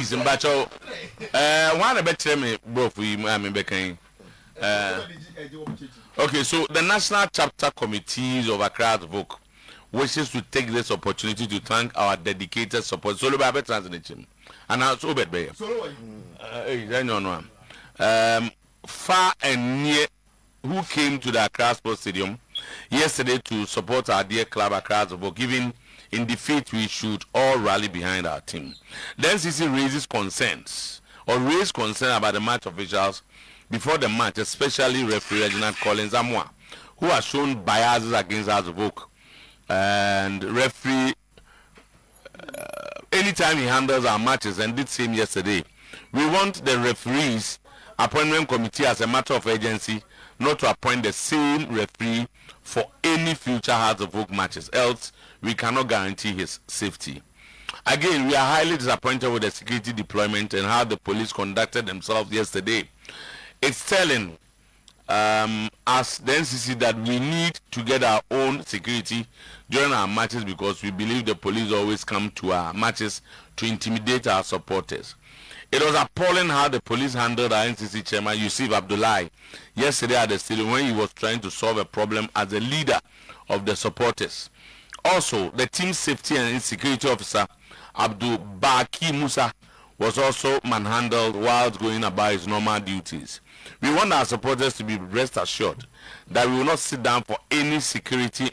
Zimbacho, one a better me, both we, Mammy Becking. Okay, so the National Chapter Committees of Accra Voc wishes to take this opportunity to thank our dedicated support. Solo Babe translation. And now Obed Bay. Far and near who came to the Accra Sports Stadium yesterday to support our dear club Accra Voc, giving in defeat we should all rally behind our team. The NCC raised concern about the match officials before the match, especially referee Reginald Collins Amwa, who has shown biases against us Voc. And referee, anytime he handles our matches, and did same yesterday, we want the referees appointment committee as a matter of urgency not to appoint the same referee for any future Hearts of Oak matches, else we cannot guarantee his safety. Again, we are highly disappointed with the security deployment and how the police conducted themselves yesterday. It's telling us, the NCC, that we need to get our own security during our matches because we believe the police always come to our matches to intimidate our supporters. It was appalling how the police handled our NCC chairman, Yusuf Abdullahi, yesterday at the stadium when he was trying to solve a problem as the leader of the supporters. Also, the team safety and security officer, Abdul Baki Musa, was also manhandled while going about his normal duties. We want our supporters to be rest assured that we will not sit down for any security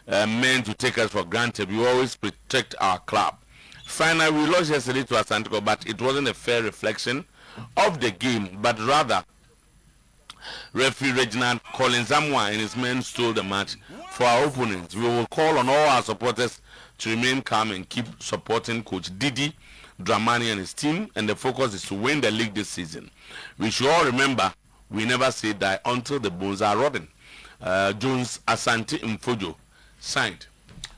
men to take us for granted. We will always protect our club. Finally, we lost yesterday to Asantico, but it wasn't a fair reflection of the game, but rather referee Reginald Collins Amwa and his men stole the match for our opponents. We will call on all our supporters to remain calm and keep supporting Coach Didi Dramani and his team, and the focus is to win the league this season. We should all remember, we never say die until the bones are rotten. Jones Asante Mfojo signed.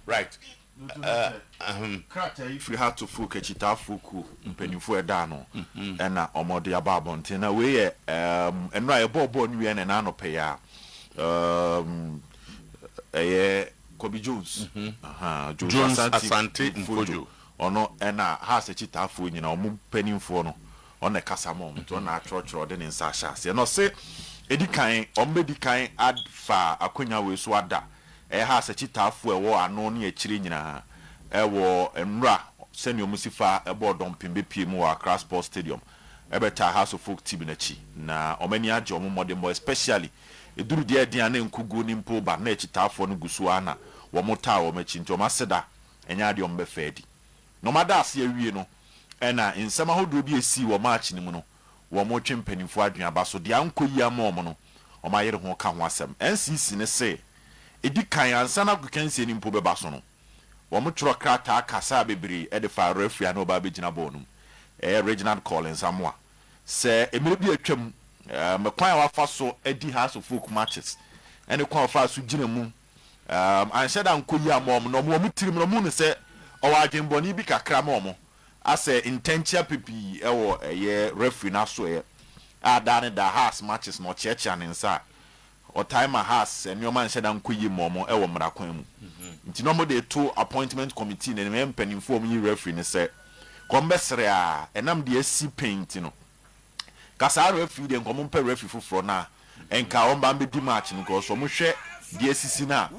Right. If we had to fuck a chita fuku, pennyfo dano, and omodi ababon, tina way, and right above born and ano paya, Kobe Jones, Jones Asante Mfojo. Ono ena has a chita fu nyina omu panin fu no on the casamon to na church den in sasha se no se edikan ombedikan adfa akonya we so ada has a chita fu ewo ano ne akire nyina ewo enra senior musifa ebo don pimbe piem wa Accra Sports Stadium ebeta House of Folk team na chi na omani age omo modern boy especially eduru de dia na nkugu ni mpo ba na chita fu no gusu ana wo mota wo machi nto maseda enya de ombe fedi no matter as ye wie no ena nsema hodo bi esi wo match ni mu no wo mo twempanimfo adwen aba so de ankoyi ama mo no o ma yere ho ka ho asem NCC ne se edi kan ansa na kukansie ni mpo beba so no wo mo tro krata kasa bebre e de fa referee na oba begina bo no Reginald Collins Amwa se emire bi atwam me kwan wa fa so edi House of Folk matches ene kwan fa so gina mu ansa da ankoyi ama mo no mo tirim no mu ne se o adwenboni bi kakra ma omo ase intentia pipi ewo ye referee na so ye adane da has matches no checha ne nsa o timer has enioma nhyeda nkoyi momo ewo mrakwan mu nti no mo de to appointment committee ne me mpanimfo mu yi referee ne se kombesere a enam de asi paint no kasa referee de nkomo mpa referee foforo na enka omba mbedi match no ko so mo hwe de asisi na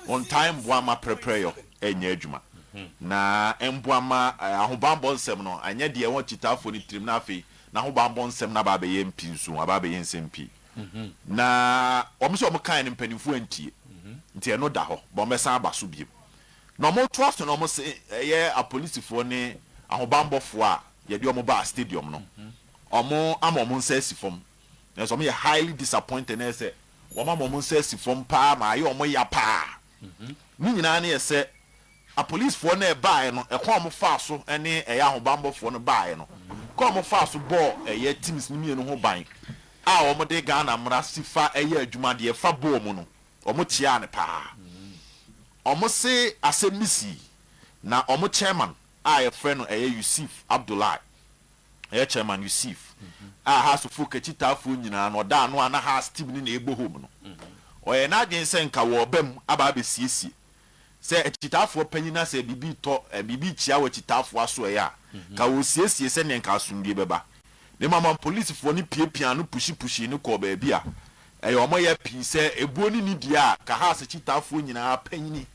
on time boama prepare yo enya adwuma na emboama ahobambo nsem no anya de won chitafo ni trim na afi na ahobambo nsem na baba ye mpi nso ababa ye nsem na omso omkan ni mpanimfo antie ntie no da ho bo mesa abaso biem na omo trust no omo se ye a policefo ni ahobambo fo a ye de omo ba stadium no omo amomo nsa sifom na so omo ye highly disappointed na say omo amomo nsa sifom pa ma ye omo ya pa ni nyina na ye se a police for na buy no e kwa mo fa so ene e ya ahobambo fo no buy no kwa mo fa so ball e ye teams ni mienu ho ban a omo de Ghana mra sifa e ya adwuma de fa ball mu no omo chia ne pa omo se asemisi na omo chairman a ye friend no e Yusuf Abdullahi e chairman Yusuf a ha so fu kachita fu nyina no da no ana ha team ni na ebo home no o ye na adwen se nka wo bam aba be siesie say echitafo panyina say bibi to bibi chia we echitafo aso ya ka wo siesie se ne nka asumdie beba ne mama police fo ni piepia no pushi no ko ba bia omo ya pi se ebuo ni dia ka ha se echitafo nyina panyini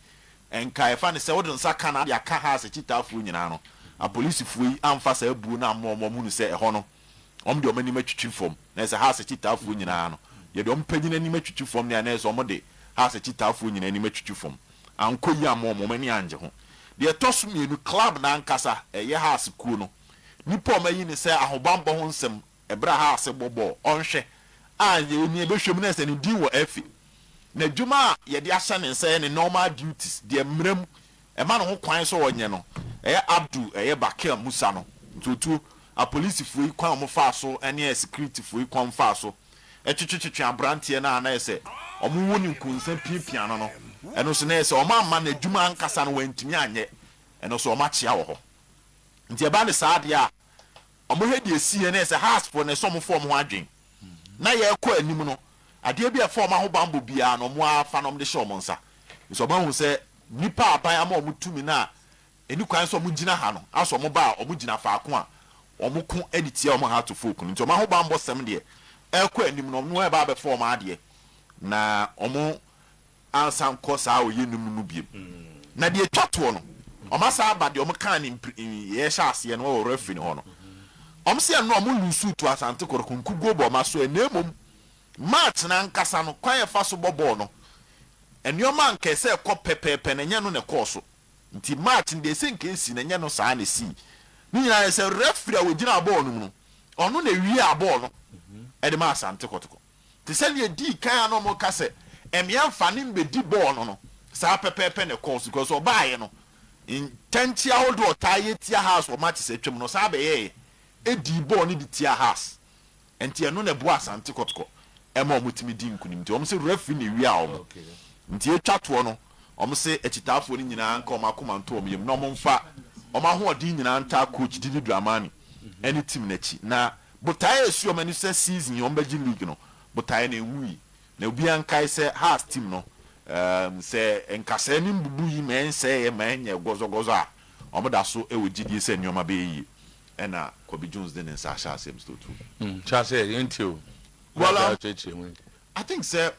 enka efa ne se wo nsa ka na ya ka ha se echitafo nyina no a police fo yi amfa se ebuo na mo mu no se eho no de omani matwitwi fom na se ha se echitafo nyina no ye de ompanyina ni matwitwi fom ne na se omo de ha se echitafo nyina ni matwitwi fom anko yi amomo mani anje ho de etoso mienu club na ankasa eye house ku no nipa omayi ne se ahobambo ho nsem ebra house bobo onhwe anye ni ebehwem na se ne din wo afi na dwuma ye de ahye ne nse ne normal duties de mrem ema no ho kwan so wonye no eye abdu eye bakel musa no tutu a police fuyi kwan mo fa so ene security fuyi kwan fa so etwetwetwe abrantie na na ese omo woni nkunsa piapia no eno so na ese omo amma na dwuma ankasa no wantimi anye eno so omo chia wo ho nti eba ne saade a omo hedi esie na ese house for na so mo form ho adwen na ye ekọ anim no ade bia form ho bambo bia no mo afa no de show mo nsa so ba hu se nipa aban ama omo tumi na eni kwan so mo gina ha no aso mo ba omo gina faako a omo ko editia omo ha to folk nti omo ho bambo sem de ekọ anim no no eba be form ade na omo ansan ko saa oyenum no biem na de twato no omo saa ba de omo kan ni ye sha ase no wo referee no no omo se no omo lusu to asante korokunku go bo maso enemom match na nkasa no kwan ye fa so bobo no enioma nka se ko pepepe na nya no ne course nti match de se nka esi na nya no saa na si ni nyina se referee a wogina ball no no ono na wi a ball no e de ma asante kotoko te se ne di kan no mo ka se emia mfa ne mbedi ball no saa pepepe ne course because obaye no intentia hold or tie tia house or match se twem no saa be ye edi ball ni di tia house enti eno na bo asante kotoko ema omutimi di nkunim nti omse referee ne wi a om nti etwato no omse echitafo ni nyina nka omakoma nto omyem na omfa omaho odi nyina nta coach Didi Dramani any team na chi na botaye esu omani se season ombaji league no botaye na enwi na obi ankai se has team no se enkasa ni mbubu yi men se ye menye gozo a omoda so e wogidie se nyoma be yi ena Kobe Jones den nsa sha asem sto tu chase until well I think sir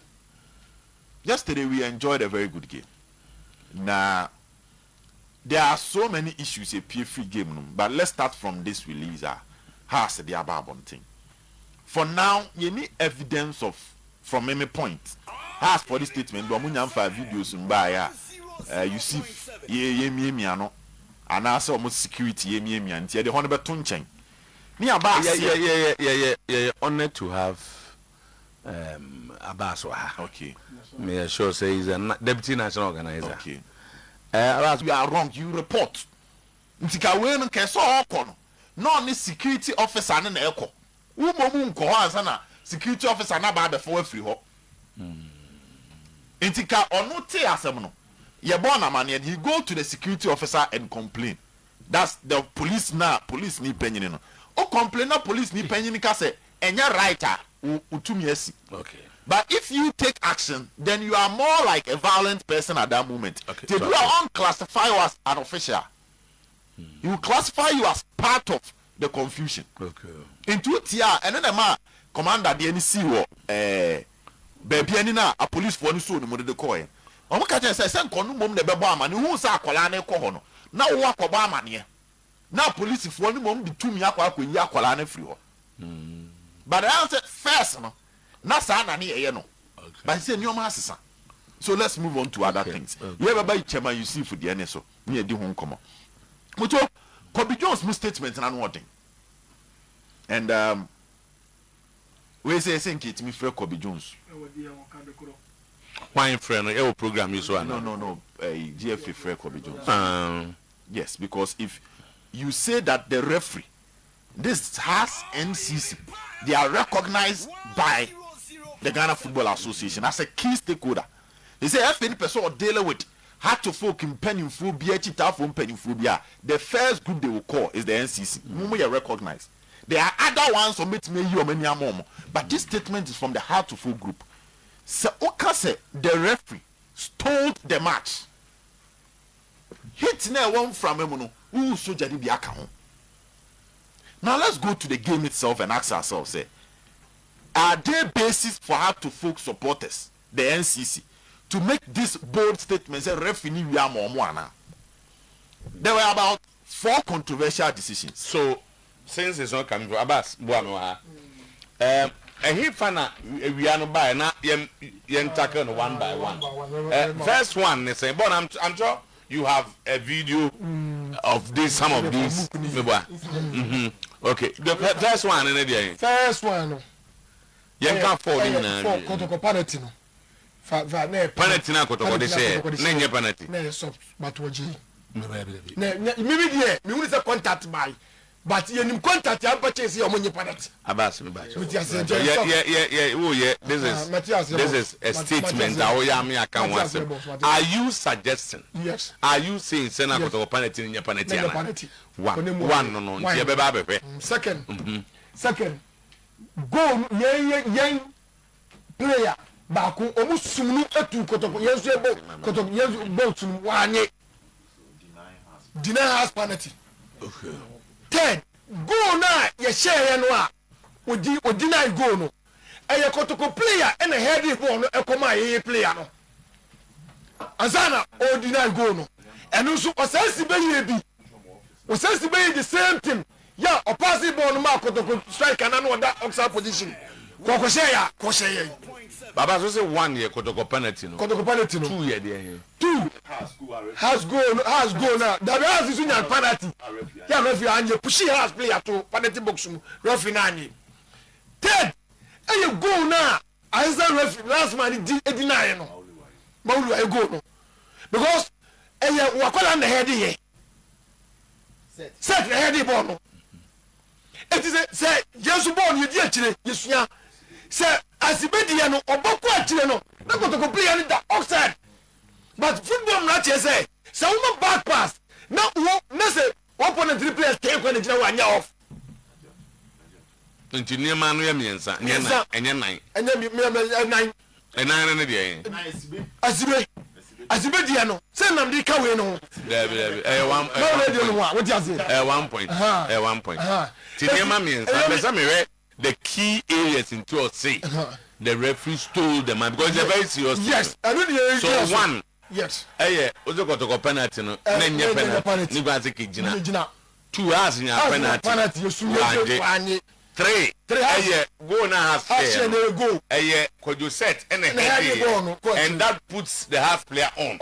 yesterday we enjoyed a very good game. Now there are so many issues a free game but let's start from this release has the ababon thing. For now you need evidence of from any point has for this statement but munya mfa videos mba you see ye miano and also almost security ye mian ntia de hono beto nchen me aba yeah honored to have Abbas Waha. Okay. Me sure say he's a deputy national organizer. Okay. Abbas, you are wrong. You report. Ntika we no keso okọ no ni security officer na ekọ. Wo momu nko ho ansa na security officer na ba before afiri ho. Ntika onu te asem no. Ye born na man he go to the security officer and complain. That's the police ni penyin no. O complain na police ni penyin ka say enya writer utumiesi. Okay. But if you take action, then you are more like a violent person at that moment. Okay. They do not classify you as an official. He will classify you as part of the confusion. Okay. Into tia and then the man commander the NC baby any na a police for any so no de coin. Omo ka say sen konu mom na bebo ama ne hu sa akola na ekọ ho no. Na wo akoba ama ne. Na police for any mom de tumi akwa akwa yi akola na free ho. But I answered first no. Na sa na ne ye no. But say nyoma asesa. So let's move on to other things. You ever buy chairman you see for the NSO. Me di ho nkomo. Mucho Kobe Jones mu statement na no odin. And we say it me free Kobe Jones. Why friend no program you so no GFA free Kobe Jones. Yes, because if you say that the referee this has NCC, they are recognized by the Ghana Football Association as a key stakeholder. They say if any person dealing with hard to folk in penny phobia, the first group they will call is the NCC. Mumu are recognized. There are other ones who meet me you many more. But this statement is from the hard to folk group. So Okase, the referee stole the match. hit na one from him no who so jadi bi aka ho. Now let's go to the game itself and ask ourselves, say, are there basis for her to folk supporters, the NCC, to make this bold statement, say, referee we are more. There were about 4 controversial decisions. So, since it's not coming from Abbas, and he found out we are not by now, yen tackle one by one. First one, they say, but I'm sure you have a video of this, some of these. Okay, the first one, first one. Yen can't fall in Kotoko penalty no. Penalty na Kotoko de say, nenye penalty. Ne so but woji. Maybe there, me will say contact by. But you nim contact ya purchase your money penalty. Abbas me back. Yeah. Oh yeah, this is a statement that we are can once. Are you suggesting? Yes. Are you saying send a Kotoko penalty in your penalty? One no. You be Second. Go yen player baako omu sumunu etu Kotoko yenso ebo Kotoko yenso ball sum wanye deny has penalty. Okay. Third, go na ye share no a deny go no eye Kotoko player and a heady ball no ekoma ye player no azana o deny go no eno so osansi be ye bi osansi be the same thing. Yeah, or passing ball no mark to strike and no that offside position. Kokosheya. Baba so say 1 year Kotoko penalty no. Kotoko penalty no. 2 year there. 2 has go now. That has is unya penalty. Yeah, referee anje push has player to penalty box mu. Referee nani. Third, and you go now. As the referee last man deny no. Maulu I go no. Because wakola na head here. Set the head ball no. It is a say Jesus born you dear chile yesua say asibedi no oboko achile no na go to play any that offside but football na che say woman back pass na say 1.3 players can go na wanya off nti niema no ya miensa enye nan ne de asibedi no say nam di ka we no one point Tinema means the key areas into us say the referee stole the man because they're very serious. Yes, so one. Yes. Ozo got penalty no. Nenye penalty. Ni gwa take gina. 2 hours in penalty. 3. Go na half fair. Go. Kojo set and and that puts the half player on.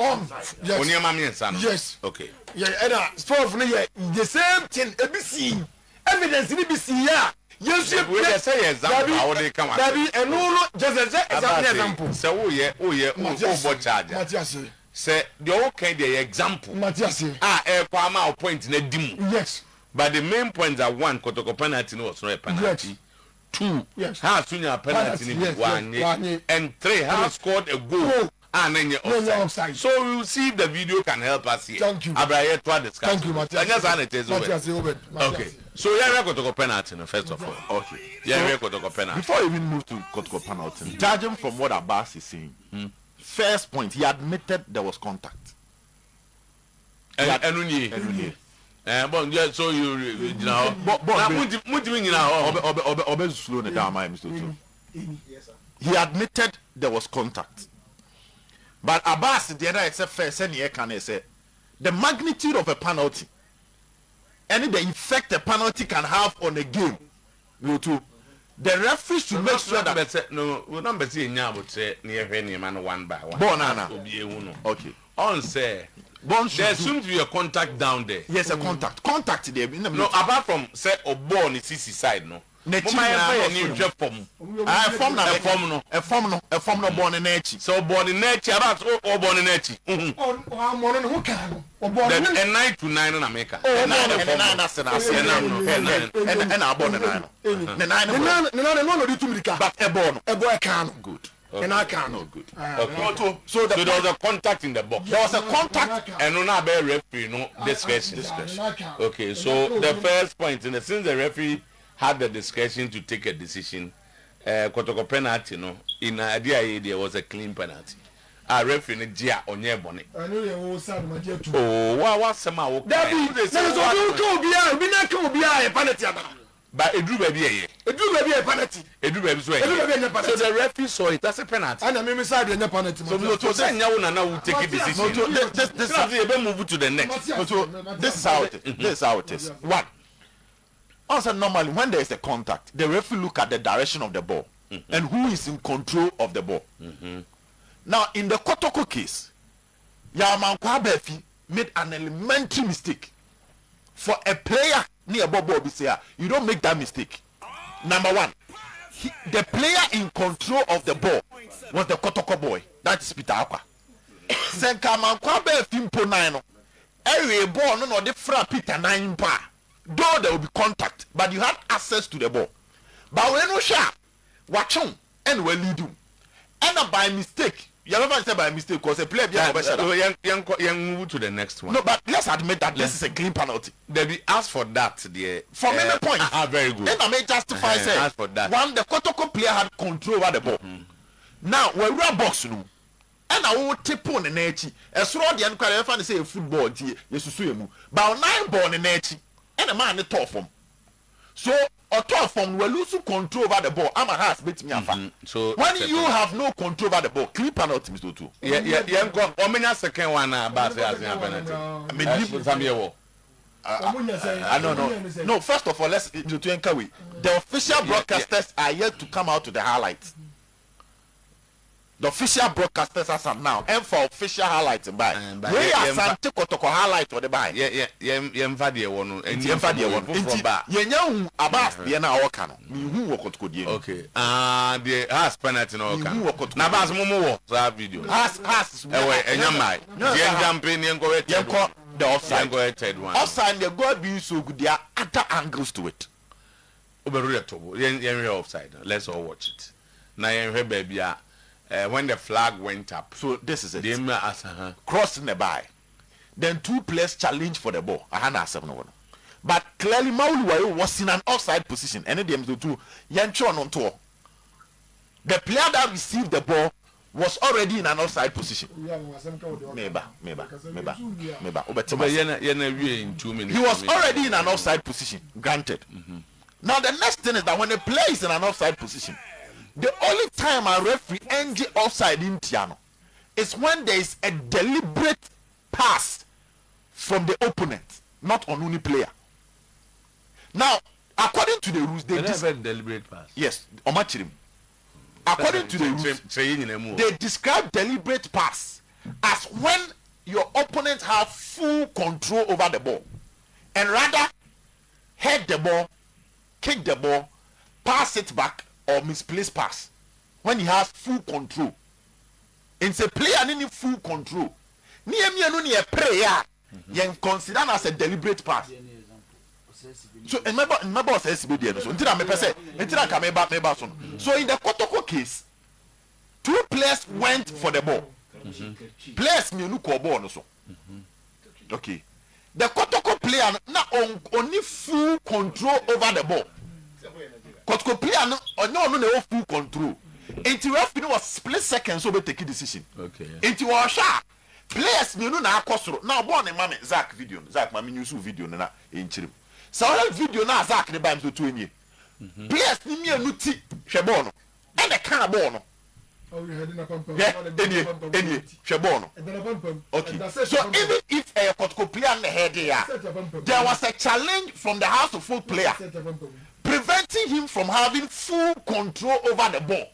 Yes. Onyema means yes. Okay. Yeah, and sport no the same thing ABC. Evidence ni be see ya. Yes, we just say example how they come. That be and no just example. So oh charge. Say the okay the example. Matthias. Kwama point na dim. Yes. But the main point that 1 Kotoko penalty was not a penalty. Yes. 2 yes. Has Sunya penalty yes. And 3 has scored a goal. And then you're offside. So we'll see if the video can help us here. Thank you. Abraham to discuss. Thank you, Matthias. Okay. So yeah, we got to penalty first of all. Okay. Yeah, we got to penalty. Before we even move to Kotoko penalty, judging from what Abbas is saying, first point, he admitted there was contact. But yeah, so you know, Obed slow down, my Mr. He admitted there was contact. But Abbas, the other except first, can say the magnitude of a penalty and the effect a penalty can have on a game. The referee should make sure that we're not saying now, but say near any man 1 by 1. Bonana. Okay. On say. There seems to be a contact down there. Yes, a contact. Contact there. No, apart from say Obon is CC side no. A form no born in Echi. So born in Echi about or born in Echi. And 9 to 9 in America. And 9 that's an and I born 9. The 9 but a boy can good. And I can no good. Okay. So there was a contact in the box. There was a contact and no be referee no discretion. Okay, so the first point since the referee had the discretion to take a decision, Kotoko penalty no in idea there was a clean penalty. a referee ne dia onye bone anu ye wo sad ma dia tu oh wa sema wo David na so do ko obi na ka obi a penalty ada but eduru ba bi ye penalty eduru ba bi so ye penalty so the referee saw it as a penalty and me side ye penalty so no to say nya wo na wo take decision this is you move to the next so this is how it is one also normally when there is a contact the referee look at the direction of the ball and who is in control of the ball. Now in the Kotoko case Yaman Kwabefi made an elementary mistake. For a player near Bobo Bisea, you don't make that mistake. Number one, the player in control of the ball was the Kotoko boy. That is Peter Aqua. Senkaman Kwabefi mpo 9. Every ball no the fra Peter 9 pa. Though there will be contact, but you had access to the ball. But when no sharp, watch on and we lead you. And by mistake, you never say by mistake because a player young move to the next one. No, but let's admit that this is a clean penalty. They be asked for that. For many points. Very good. And I may justify saying ask for that. One, the Kotoko player had control over the ball. Now we're box room. And I will tip on the net. As raw the unqualified fan say football, yes, but 9 ball in the net. And a man the top form. So or top form will lose control over the ball. I'm a has beat me so when you have no control over the ball, clean penalty Mr. Two. Yeah, second one about penalty. I mean I don't know. No, first of all, let's to encourage. The official broadcasters are yet to come out to the highlights. The official broadcasters as of now, and for official highlights by. We are Santi Kotoko highlight or the buy. Yeah, Mvadia one and Mvadia one. Yenya Abbas, Yena Okano. Me who Kotoko Dia. Okay. The has penalty no Okano. Nabas Momo that video. Has and Yamai. Yen jumping and go at the offside. Go ahead one. Offside, the God be so good. There are other angles to it. Yen offside. Let's all watch it. Now yen baby. When the flag went up, so this is it. Crossing the by, then 2 players challenge for the ball. But clearly, Maulu was in an offside position. And them to do Yanchon on tour. The player that received the ball was already in an offside position. Maybe. He was already in an offside position. Granted. Now the next thing is that when a player is in an offside position, the only time a referee ends offside in Tiano is when there is a deliberate pass from the opponent, not on any player. Now, according to the rules, they describe deliberate pass. Yes, Omachirim. According to the rules, they describe deliberate pass as when your opponent have full control over the ball and rather head the ball, kick the ball, pass it back, or misplaced pass when he has full control. It's a player needing full control. Near me and only a prayer, you consider as a deliberate pass. So remember says so in the Kotoko case, 2 players went for the ball. Players me no call ball so. Okay. The Kotoko player now only full control over the ball. Kotoko player no full control. Until referee was split seconds so we take a decision. Okay. Until was sharp. Players me no na akosoro. Now born a man Zach video. Zach mami news video na in chirim. So that video na Zach the bam so 20. Players ni me no ti hwe ball no. And the kind of ball no. Oh, you heading up on any hwe ball no. Okay. So even if a Kotoko player na head there was a challenge from the house of full player preventing him from having full control over the ball.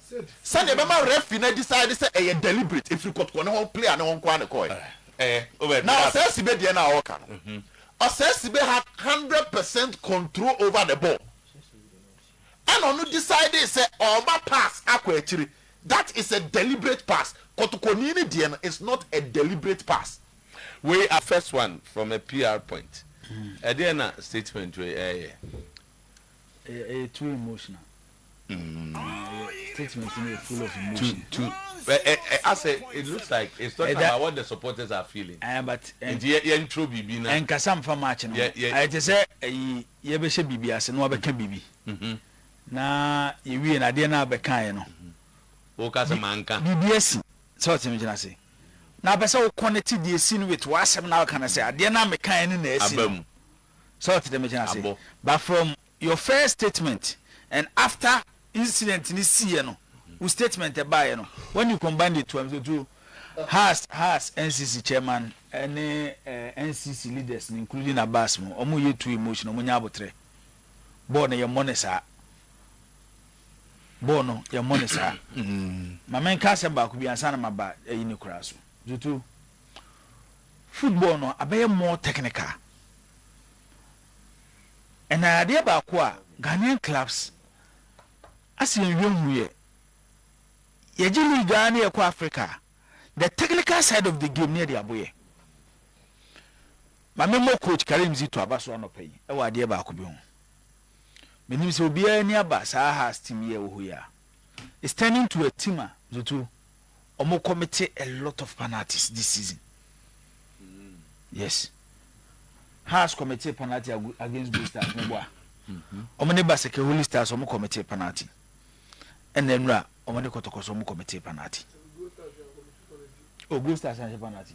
So the referee decided to say a deliberate if you got one player no one kwan call. Now says Sibe dey na work no. Or says Sibe had 100% control over the ball. And on decided say Oma pass akwa chiri. That is a deliberate pass. Kotoko nini dey is not a deliberate pass. We are first one from a PR point. Adena statement too emotional. Statement full of emotion. I say it looks like it's talking about what the supporters are feeling. But and intro bibi na. And kasam for match no. I just say ye be she bibi ase no abeka bibi. Na ye wi na de na abeka ye no. O ka se manka. Bibi asi. So what me say? na be say wo connect the scene with what asem na can say ade na me kan ni na esi so what them can say but from your first statement and after incident ni see no wo statement e buy no when you combine the two has NCC chairman and NCC leaders including Abbas mo omo ye too emotional mo nya abotre born ye monesa bono ye monesa ma men ka se ba ku bi ansa na ma ba eyi ni kura so tutu football no abaye more technical and idea ba ko a Ghanaian clubs asi enhwe ye ji league Ghana ye ko Africa the technical side of the game near the aboye my memo coach Karim Zito abaso anopai e wa ade ba ko bi ho menim se obi ani aba sa has team here wo ya it's turning to a team Zito omo committed a lot of penalties this season yes has committed penalty against Blue Stars no boa omo ne baseke Holy Stars omo committed penalty and then ra omo ne Kotoko omo committed penalty. Oh, Blue Stars and penalty.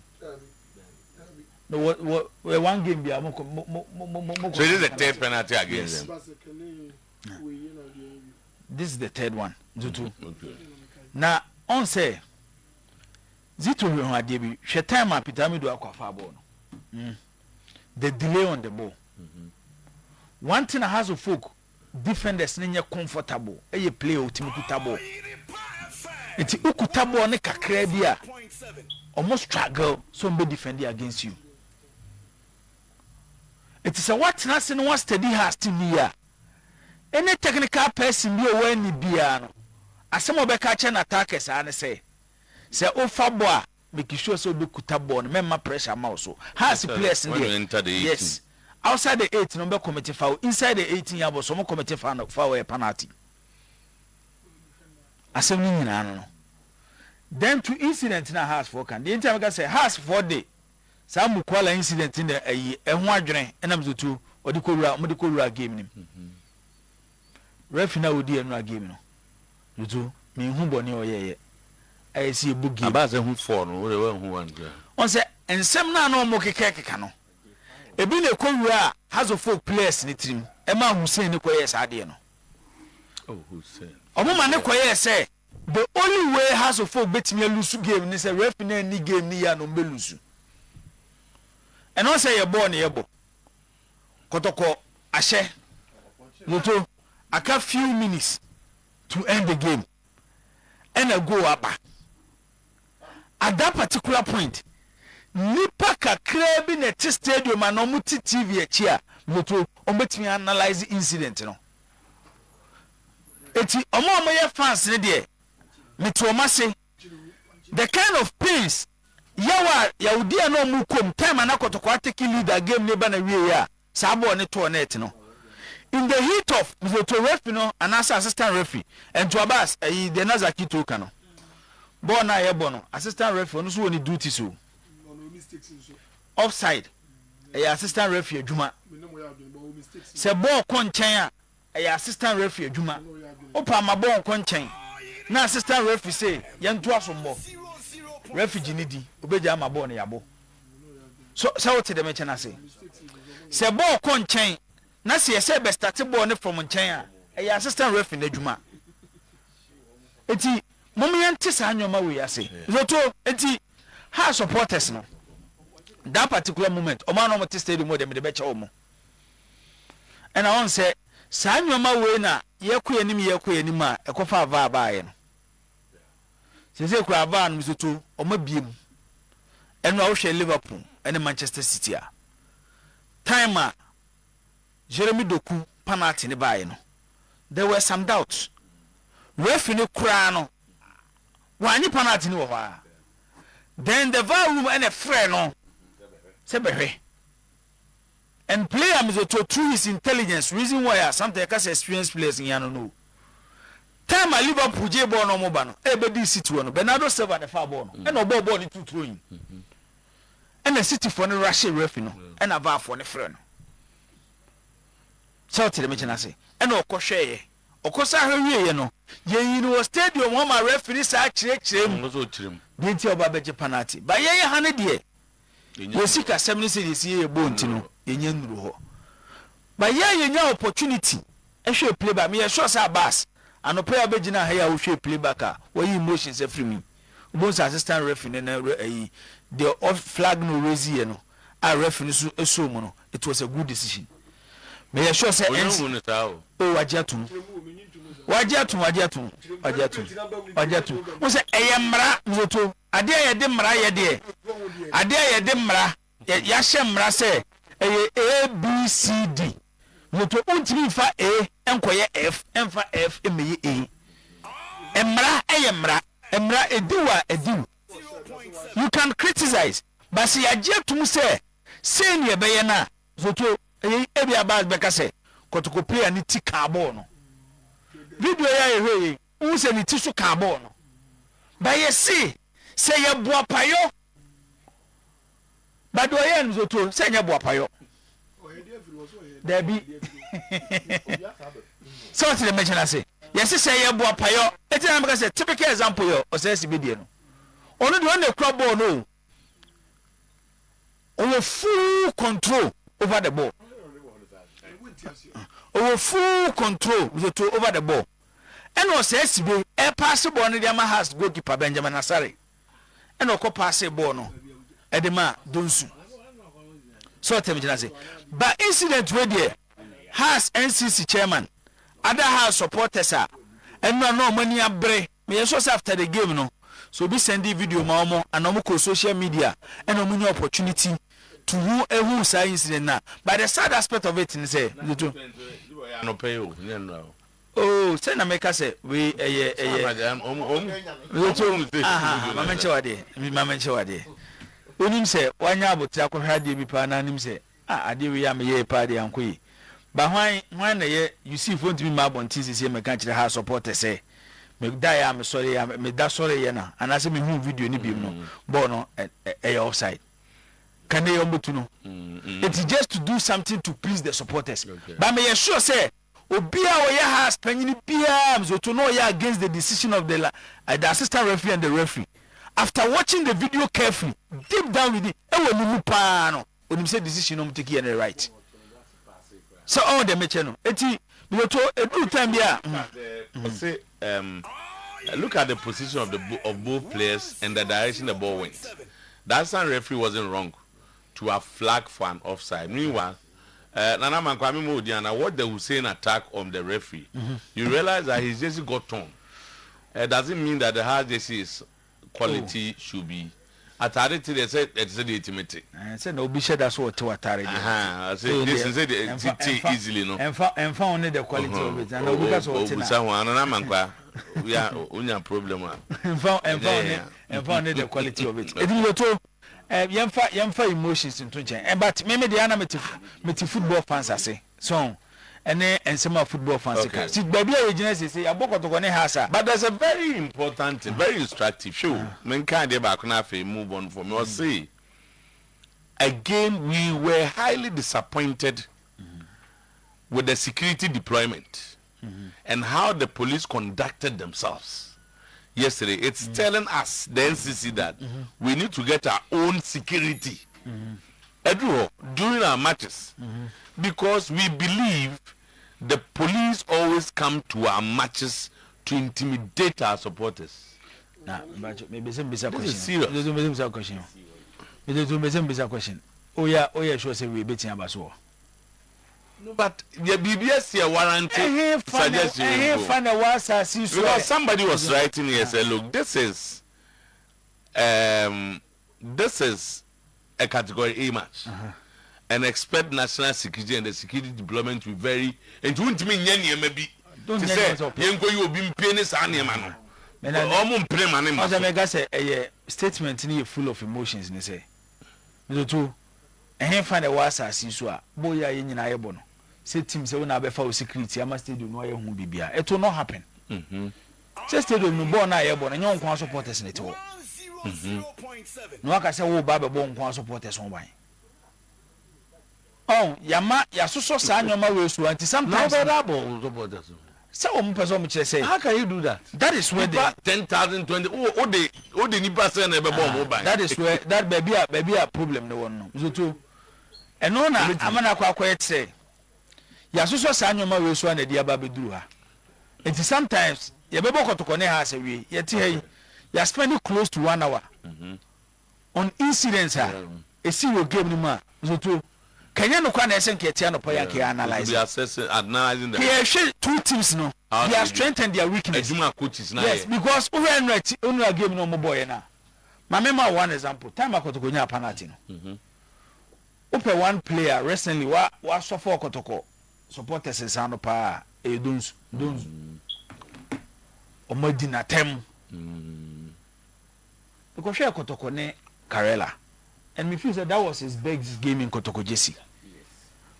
No, what one game be so this is the third penalty against them. This is the third one. Zutu. Now, on say Zito we had debi. She time a pitami do akwafa ball. The delay on the ball. One thing has of folk defenders nenye comfortable. Eye play ultimate ball. Iti ukutabo ne kakra bia almost struggle so be defending against you. It is a what na se no one steady has to near any technical person be when ni bia no asem obeka che na attackers an say ofa bo a make sure so be kutabo no memma pressure ma so has players in there. Yes, outside the 8 no be commit foul, inside the 18 yabo so mo commit foul penalty. Asem ni nyina no then to incident na house for can the entire guy say house for day some kwala incident in the ehun adwene enam zotu odikowura game nim ref na odi enu game no zotu me hu boni oyeye I see a book game aba se hu for no we hu one on say ensem na na omo kekeka no ebi na ekowura has of folk players ni trim e ma Hussein ni koye sa ade no oh Hussein omo ma ne koye say the only way has of folk bet me lose game ni say ref na ni game ni ya no be lose and on say your ball na yebo Kotoko ashe moto aka few minutes to end the game and a go up at that particular point nipa kakra bi na ti stadium and omuti TV echi a moto ombetimi analyze incident no eti omo ye fans ne de metoma say the kind of pains yawudi na omu kom time na Kotoko ateki leader game ne ba na wie ya sabo ne to net no in the heat of the referee no and assistant referee and to Abbas the Nazaki to kano ball na yebo no assistant referee no so woni duty so offside assistant referee adwuma se ball ko nchen a assistant referee adwuma opa ma ball ko nchen na assistant referee say yentu asombo referee ni di obeja ma ball na yabo so what the mention I say se ball ko nchen na se yese be start ball ne from nchen a assistant referee na adwuma eti momiante sa anyoma we ase zoto eti ha supporters no that particular moment oman no mate stadium mo dem de be che omo and I want say sa anyoma we na yekoyanim a ekofa ava baaye no se kura ava no zoto omo biem eno a wo hwe Liverpool and Manchester City a time a Jeremy Doku penalty ne baaye no there were some doubts referee ne kura no wani penalty ni wo ha then the VAR room and a friend no sebehwe and player mizoto through his intelligence reason why something cause experience players in yano no time a Liverpool je ball no mo ba no e be di City no Bernardo Silva the far ball no and o ball ni two throwing and the City for no rush referee no and a VAR for ne friend no so tell me chana say and o ko hweye o ko sa hweye no Ye no stadium ho ma referee sa chirechirem. Ngozo chirim. Bi nti oba beje penalty. Ba ye ha ne de. Ye sika 7 cedis ye bonti no. Ye nuru ho. Ba ye nya opportunity. Ehwe play back. Me ye sure say Abbas. Anope abegina ha ya wo hwe play back a. Wo yi emotions e free me. Both assistant referee na the off flag no raise here no. A referee so no. It was a good decision. Me sure say oh wajiatum we say eyemra mzoto ade ye de mra ye de ade ye de mra ya hye mra say A B C D mzoto untimi fa A enkoye F enfa F emeye A emra eyemra emra ediwa ediw. You can criticize but say ajiatum say ne be ye na mzoto ebi Abbas beka say Kotoko player ni ti carbon no video ya ehwe wu se ni ti so carbon no ba ye say ye boapayo ba do ye nzo to say ye boapayo there be so what the mention I say yes say ye boapayo e ti na beka say typical example yo o say video no onu de on the club ball no on full control over the ball. Over full control with over the ball. And was SB a pass the ball in the has goalkeeper Benjamin Asare. And no pass a ball no. Edema Dunsu. So I say. But incident where there has NCC chairman, other house supporters are and no money a break. Me also after the game no. So be sending video mamo and no social media and no money opportunity to who say incident now. But the sad aspect of it is say no pay you no. Oh, say na make say we mama nchewade onim say wanya abotu akohwa de bi pa na nim say ade we ya me ye pa de ankoyi ba hwan na ye you see phone to me ma bonti say me kan kire ha support say me da ya me sorry ya me da sorry ya na anase me hu video ni bi no ball no offside. Can they no? It's just to do something to please the supporters. Okay. But me sure say Obia we has penny PM so to know ya against the decision of the assistant referee and the referee. After watching the video carefully, deep down with it, e wonu mu pa no. Onim say decision no take any right. So all the match no. Eti me to edu time bia. Say look at the position of both players and the direction the ball went. The assistant referee wasn't wrong to a flag for an offside. Meanwhile, Nana Mankwame Modiana, what the Hussein attack on the referee, you realize that his jersey got torn. Doesn't mean that the hard jersey's quality should be. Atari they said it's the ultimate. I said no, be sure that's what to Atari. This is it easily no. And found the quality of it. And because of someone, Nana Mankwa, we are only a problem. And found the quality of it. It will to yemfa emotions into change. But maybe the animated football fans I say so. And some of football fans. See, baby, agency say but there's a very important, very instructive show. Mankind back now move on for me. Say again, we were highly disappointed with the security deployment and how the police conducted themselves yesterday. It's telling us the NCC that we need to get our own security during our matches because we believe the police always come to our matches to intimidate our supporters. Nah, maybe some question. This is serious. Question. Oh yeah, sure say we beating about so. No, but the BBS here warranted suggestion. Because somebody was writing here say, look, this is a category A match. And expect national security and the security deployment to be very and to mean maybe to say you will be penis animal. A statement full of emotions and say two and find a was as you boy in Ibono. Say team say when I be security, I must do no bibia. It will not happen. Say stadium no born Ibono and young quan supporters in it all. No I can say oh Baba born quan supporters on wine. Oh, yama ya so sa nyoma we so anti sometimes So person say, how can you do that? That is where they 10,000, 20. Oh, they need person ever bomb. That is where that baby a problem no one. So too. And no na amana kwa quiet say. Ya so saa nyoma we so na dia ba beduru ha. And sometimes ya bebo Kotoko ne ha say we. Ya ti hey. Ya spend close to 1 hour. On incidents ha. E see your game ni ma. So too. Kenya no kwa na esen ke tia no po ya ke analyze. Be assessing, analyzing them. Here share two teams no. They are strength and their weakness. Coaches now. Yes, because we are game no more boy na. Mama one example. Time Kotoko nya penalty no. Open one player recently wa suffer Kotoko supporters nsano pa e donsu. Omodi na tem. Because share Kotoko ne Karela. And me feel that was his best game in Kotoko Jesse.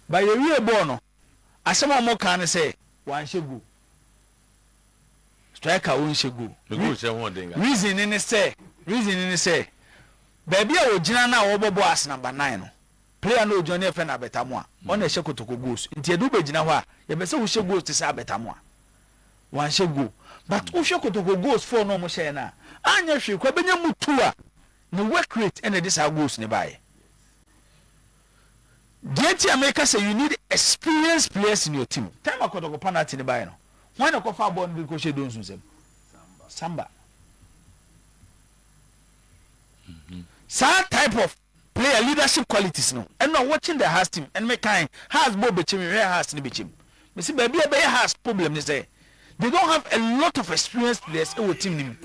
By the real bono, asema mo kan say one shegu. Striker won shegu. Reason in say, baby o gina na wo bobo as number 9 no. Player no Johnny F na betamo a. On e Kotoko goals. Nti edu be gina ho a, ye be say wo shegu to say betamo a. One shegu. But wo Kotoko goals for no mo share na. Anya hwe kwa benya mutu a. The work rate and this goes nearby. The America say you need experienced players in your team. Time I got a penalty nearby. No, why not go far born because she don't use them? Samba. Some type of player leadership qualities no. And not watching the has team and make kind has Bob Bichim where has to be Bichim. Me see baby has problem they say. They don't have a lot of experienced players in our team.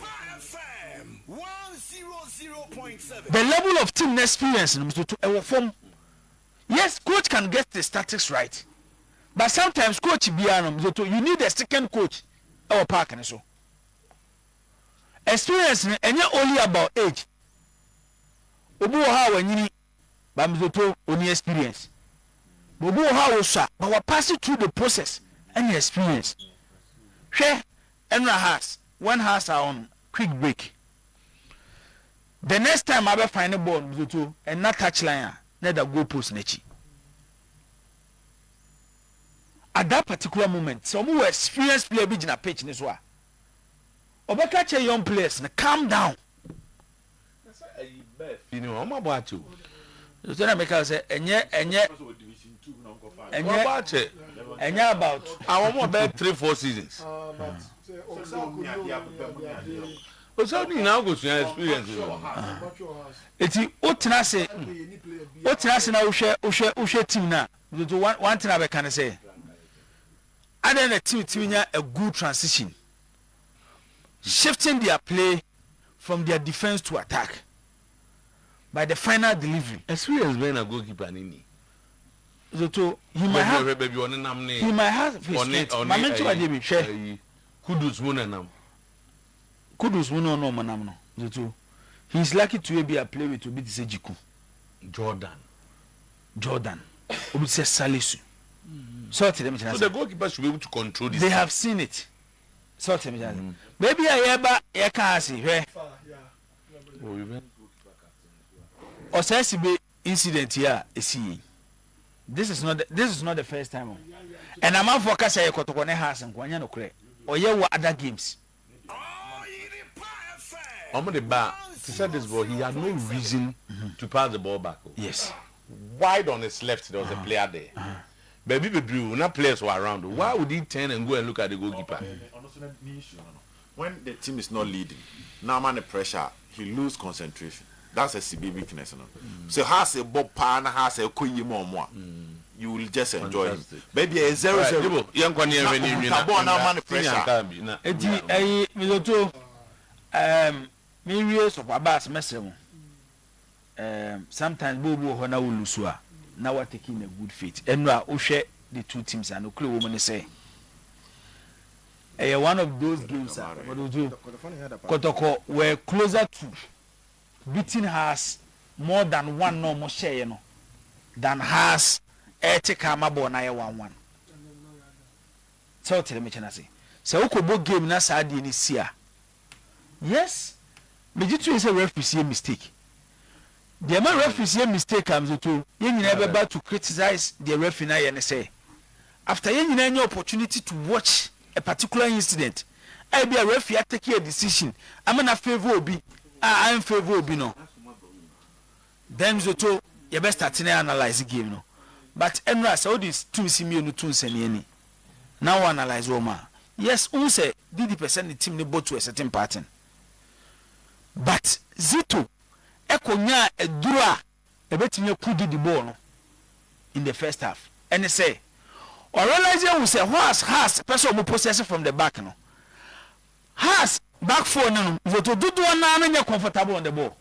The level of team experience to form. Yes, coach can get the statistics right, but sometimes coach you need a second coach or park and so. Experience and you're only about age. Obu how when you bamzoto only experience. Obu how sir, but we pass it through the process and experience. Share and one has on quick break. The next time I will find a ball and not touch line, let the goal post nechi. At that particular moment, some who experienced player be in a pitch in this way. Catch a young players, calm down. You know, I'm about you. So then I make us say, and yet, about I want more about 3-4 seasons. But something now goes to experience. It's Otinase now Ushe team now. One thing I can say. And then a team a good transition. Shifting their play from their defense to attack. By the final delivery. Experience being a goalkeeper nini. So he might have Kudus no manam no. So he's lucky to be a player with Obi say Jiku. Jordan. Obi say Salisu. So the goalkeeper should be able to control this. They have seen it. So maybe I can see where. Or says be incident here see. This is not the first time. And I'm out for Kasa Kotoko ne has and Kwanya no kre. Or yeah other games. I'm the bar to say this ball. He had no reason to pass the ball back. Yes. Wide on his left, there was a player there. But people drew, not players were around. Why would he turn and go and look at the goalkeeper? When the team is not leading, now man the pressure, he lose concentration. That's a CB weakness. So has a Bob Pan, has a Kuyi more. You will just enjoy him. Maybe a 0-0. Young one here when pressure. Myriads of Abbas Messem. Sometimes Bobo Hona will lose. Now we're taking a good fit. And we are share the two teams and no clue woman say. One of those games Kotoko were closer to beating us more than one normal share, you know, than has Etika Mabo na 1-1. So tell me say. So Okobo game na Sadi ni sia. Yes. But you say referee see a mistake. The man referee see a mistake comes to you never about to criticize the referee and say after you any opportunity to watch a particular incident I be a referee take a decision I'm in favor obi I am favor obi no then zoto you best start to analyze the game no but enra so this two simi no two nsani now analyze Roma yes who say 30% the team ne bought to a certain pattern but Zito ekonya edura ebetimi kudi the ball no in the first half and they say or realize you say has person who possess from the back no has back four no Zito do one na comfortable on the ball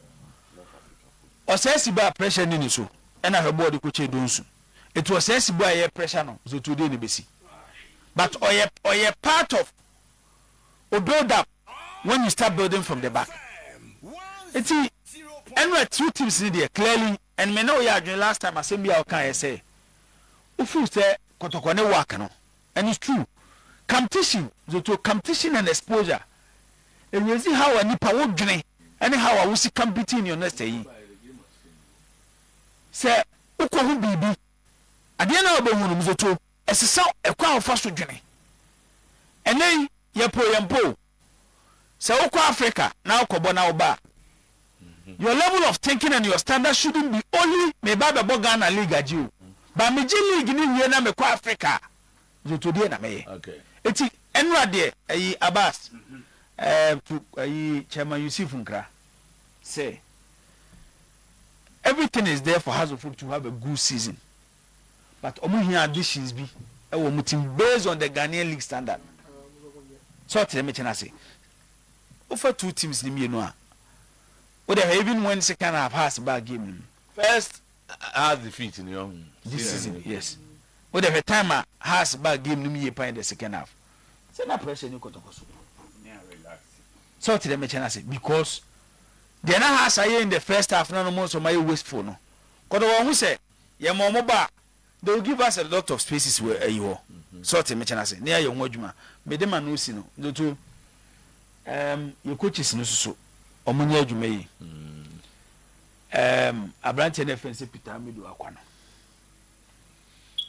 or says about pressure ni so and her body coach donsu it was says about pressure no Zito dey ni besi but or you part of or build up when you start building from the back it's and we two teams in there clearly and me know ya last time I say me can say ufu say Kotoko ne work no and it's true competition and exposure and you see how any power dwene and how I will see competing in your next day say uko hu bibi ade na obo hu no to esesa ekwa ofa so dwene and then yempo say uko Africa na ukobo na oba your level of thinking and your standard shouldn't be only me baba Ghana league ajiu but me league ni wie na me kwa Africa to dey na me okay eti enra de ayi Abbas ayi chairman Yusuf Nkra say everything is there for House of Folk to have a good season but omo here additions bi e wo mutim based on the Ghanaian league standard so tell me chena say over two teams ni mienu a what even when second half has bad game first has defeat in your this season yes what the time has bad game no me in the second half say na pressure ni Kotoko so relax so tell me chena say because they na has aye in the first half no more so my wasteful no Kotoko who say ye mo ba they will give us a lot of spaces where you are so tell me chena say near your adwuma me dem no si no to your coaches no so omunya adwuma yi Abrante na fence Peter Amidu Akwano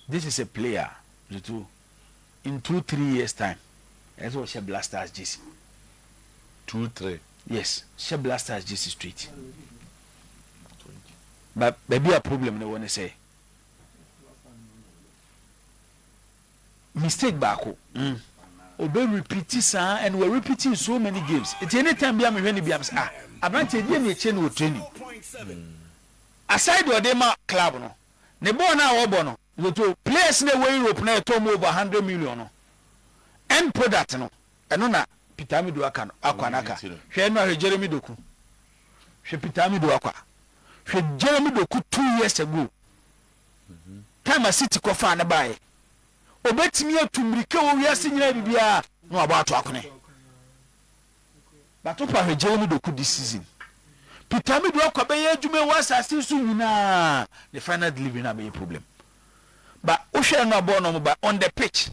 this is a player to in 2-3 years time that's what she blasters JC 2-3 yes she blasters JC straight but maybe a problem they want to say mistake back Obey repeat sir and we're repeating so many games it's anytime be am when be am Abrante dey na chain with training aside what they ma club no ne ball na wo no to players na wey Europe na to over 100 million no end product no eno na Peter Amidu Akwanaka hwe no Jeremy Doku hwe Peter Amidu Akwa hwe Jeremy Doku 2 years ago time a city ko fa na bae obetimi atumrika wo wiase nyina bibia no abato akone but opa hwe Jeremy Doku this season Peter Amidu Akwa be adwuma was assist nyina the final delivery na be problem but ohwe no ball no ba on the pitch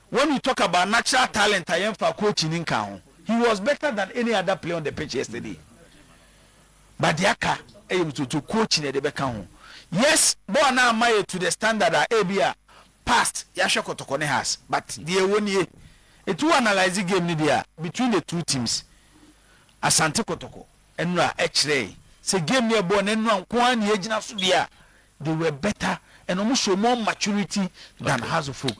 when we talk about natural talent I am for coaching in Kaho he was better than any other player on the pitch yesterday but the aka to coaching the Kaho yes ball na my to the standard abia past Yasha Kotoko ne has but the one year it will analyze the game there between the two teams Asante Kotoko enra h-ray say game near ball enra nko an ye gina so dia they were better and almost show more maturity than House of Folk